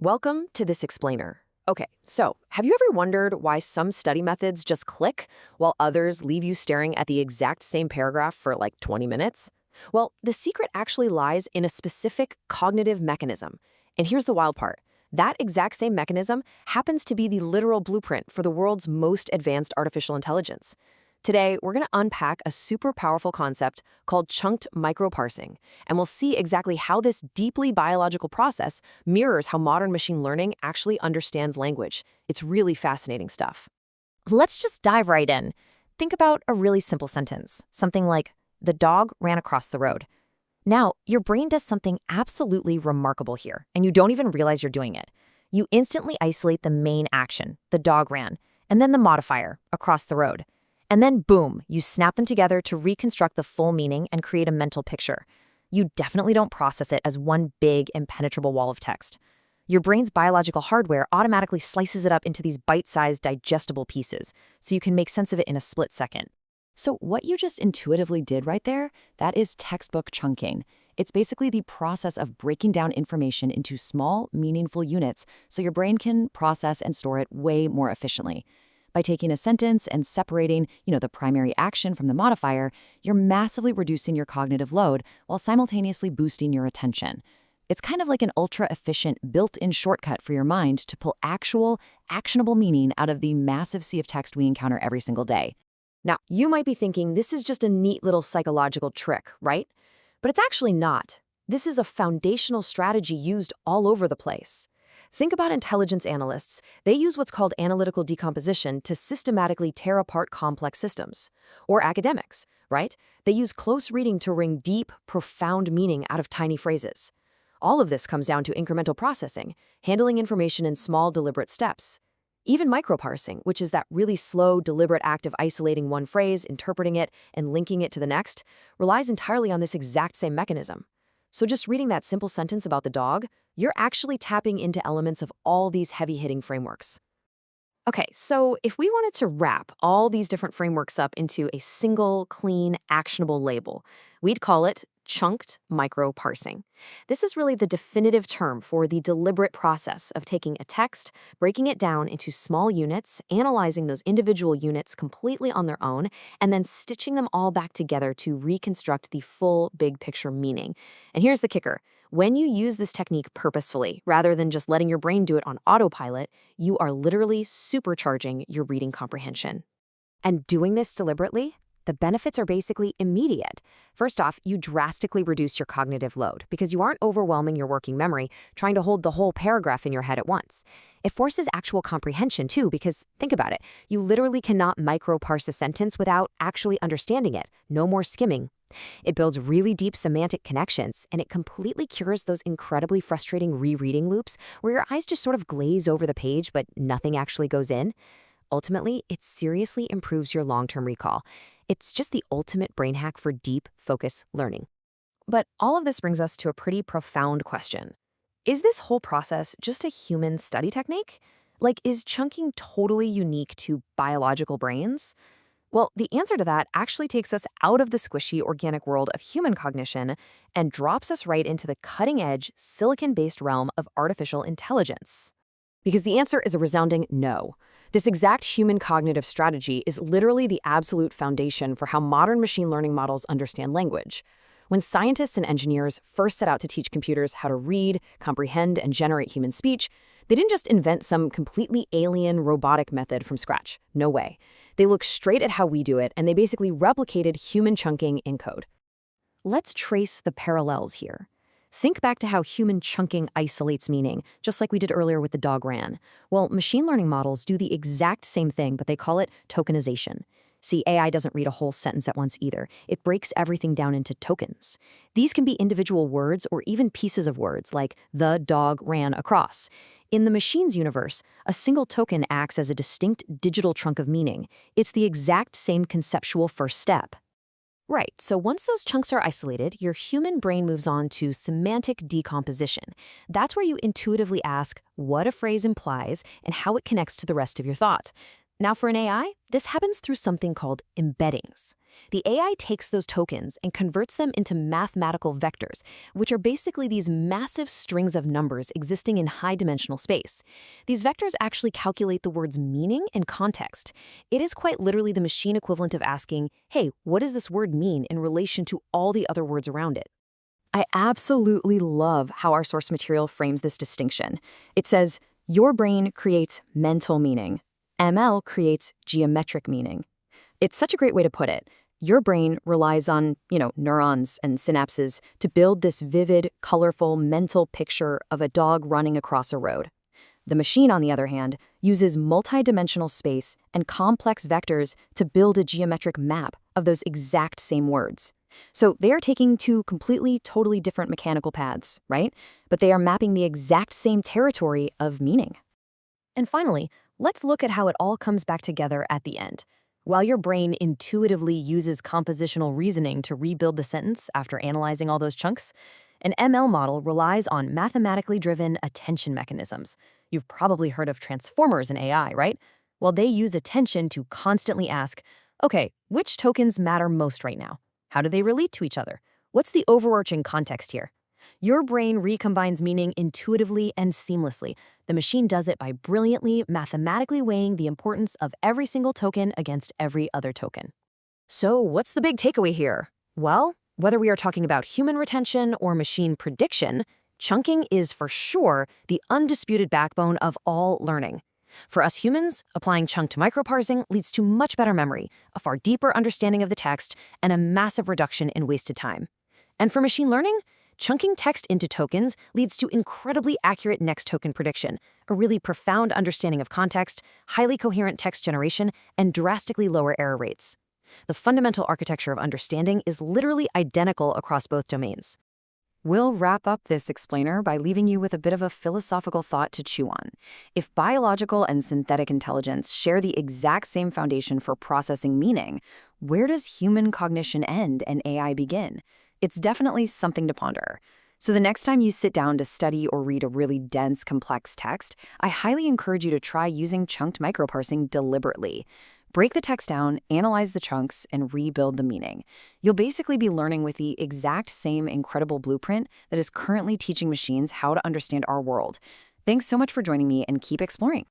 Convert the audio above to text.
Welcome to this explainer. Okay, so have you ever wondered why some study methods just click while others leave you staring at the exact same paragraph for like 20 minutes? Well, the secret actually lies in a specific cognitive mechanism. And here's the wild part. That exact same mechanism happens to be the literal blueprint for the world's most advanced artificial intelligence. Today, we're going to unpack a super powerful concept called chunked microparsing, and we'll see exactly how this deeply biological process mirrors how modern machine learning actually understands language. It's really fascinating stuff. Let's just dive right in. Think about a really simple sentence, something like, "The dog ran across the road." Now, your brain does something absolutely remarkable here, and you don't even realize you're doing it. You instantly isolate the main action, the dog ran, and then the modifier, across the road. And then boom, you snap them together to reconstruct the full meaning and create a mental picture. You definitely don't process it as one big, impenetrable wall of text. Your brain's biological hardware automatically slices it up into these bite-sized, digestible pieces, so you can make sense of it in a split second. So what you just intuitively did right there, that is textbook chunking. It's basically the process of breaking down information into small, meaningful units so your brain can process and store it way more efficiently. By taking a sentence and separating, the primary action from the modifier, you're massively reducing your cognitive load while simultaneously boosting your attention. It's kind of like an ultra-efficient, built-in shortcut for your mind to pull actual, actionable meaning out of the massive sea of text we encounter every single day. Now, you might be thinking this is just a neat little psychological trick, right? But it's actually not. This is a foundational strategy used all over the place. Think about intelligence analysts. They use what's called analytical decomposition to systematically tear apart complex systems. Or academics, right? They use close reading to wring deep, profound meaning out of tiny phrases. All of this comes down to incremental processing, handling information in small, deliberate steps. Even micro-parsing, which is that really slow, deliberate act of isolating one phrase, interpreting it, and linking it to the next, relies entirely on this exact same mechanism. So just reading that simple sentence about the dog, you're actually tapping into elements of all these heavy-hitting frameworks. Okay, so if we wanted to wrap all these different frameworks up into a single, clean, actionable label, we'd call it chunked microparsing. This is really the definitive term for the deliberate process of taking a text, breaking it down into small units, analyzing those individual units completely on their own, and then stitching them all back together to reconstruct the full big picture meaning. And here's the kicker. When you use this technique purposefully, rather than just letting your brain do it on autopilot, you are literally supercharging your reading comprehension. And doing this deliberately, the benefits are basically immediate. First off, you drastically reduce your cognitive load because you aren't overwhelming your working memory trying to hold the whole paragraph in your head at once. It forces actual comprehension too because, think about it, you literally cannot micro-parse a sentence without actually understanding it. No more skimming. It builds really deep semantic connections, and it completely cures those incredibly frustrating rereading loops where your eyes just sort of glaze over the page but nothing actually goes in. Ultimately, it seriously improves your long-term recall. It's just the ultimate brain hack for deep, focus learning. But all of this brings us to a pretty profound question. Is this whole process just a human study technique? Like, is chunking totally unique to biological brains? Well, the answer to that actually takes us out of the squishy organic world of human cognition and drops us right into the cutting-edge, silicon-based realm of artificial intelligence. Because the answer is a resounding no. This exact human cognitive strategy is literally the absolute foundation for how modern machine learning models understand language. When scientists and engineers first set out to teach computers how to read, comprehend, and generate human speech, they didn't just invent some completely alien robotic method from scratch. No way. They looked straight at how we do it, and they basically replicated human chunking in code. Let's trace the parallels here. Think back to how human chunking isolates meaning, just like we did earlier with the dog ran. Well, machine learning models do the exact same thing, but they call it tokenization. See, AI doesn't read a whole sentence at once either. It breaks everything down into tokens. These can be individual words or even pieces of words, like the dog ran across. In the machine's universe, a single token acts as a distinct digital trunk of meaning. It's the exact same conceptual first step. Right, so once those chunks are isolated, your human brain moves on to semantic decomposition. That's where you intuitively ask what a phrase implies and how it connects to the rest of your thought. Now for an AI, this happens through something called embeddings. The AI takes those tokens and converts them into mathematical vectors, which are basically these massive strings of numbers existing in high-dimensional space. These vectors actually calculate the word's meaning and context. It is quite literally the machine equivalent of asking, hey, what does this word mean in relation to all the other words around it? I absolutely love how our source material frames this distinction. It says, your brain creates mental meaning. ML creates geometric meaning. It's such a great way to put it. Your brain relies on, neurons and synapses to build this vivid, colorful mental picture of a dog running across a road. The machine, on the other hand, uses multidimensional space and complex vectors to build a geometric map of those exact same words. So they are taking two completely, totally different mechanical paths, right? But they are mapping the exact same territory of meaning. And finally, let's look at how it all comes back together at the end. While your brain intuitively uses compositional reasoning to rebuild the sentence after analyzing all those chunks, an ML model relies on mathematically driven attention mechanisms. You've probably heard of transformers in AI, right? Well, they use attention to constantly ask, okay, which tokens matter most right now? How do they relate to each other? What's the overarching context here? Your brain recombines meaning intuitively and seamlessly. The machine does it by brilliantly, mathematically weighing the importance of every single token against every other token. So what's the big takeaway here? Well, whether we are talking about human retention or machine prediction, chunking is for sure the undisputed backbone of all learning. For us humans, applying chunked microparsing leads to much better memory, a far deeper understanding of the text, and a massive reduction in wasted time. And for machine learning, chunking text into tokens leads to incredibly accurate next token prediction, a really profound understanding of context, highly coherent text generation, and drastically lower error rates. The fundamental architecture of understanding is literally identical across both domains. We'll wrap up this explainer by leaving you with a bit of a philosophical thought to chew on. If biological and synthetic intelligence share the exact same foundation for processing meaning, where does human cognition end and AI begin? It's definitely something to ponder. So the next time you sit down to study or read a really dense, complex text, I highly encourage you to try using chunked microparsing deliberately. Break the text down, analyze the chunks, and rebuild the meaning. You'll basically be learning with the exact same incredible blueprint that is currently teaching machines how to understand our world. Thanks so much for joining me, and keep exploring.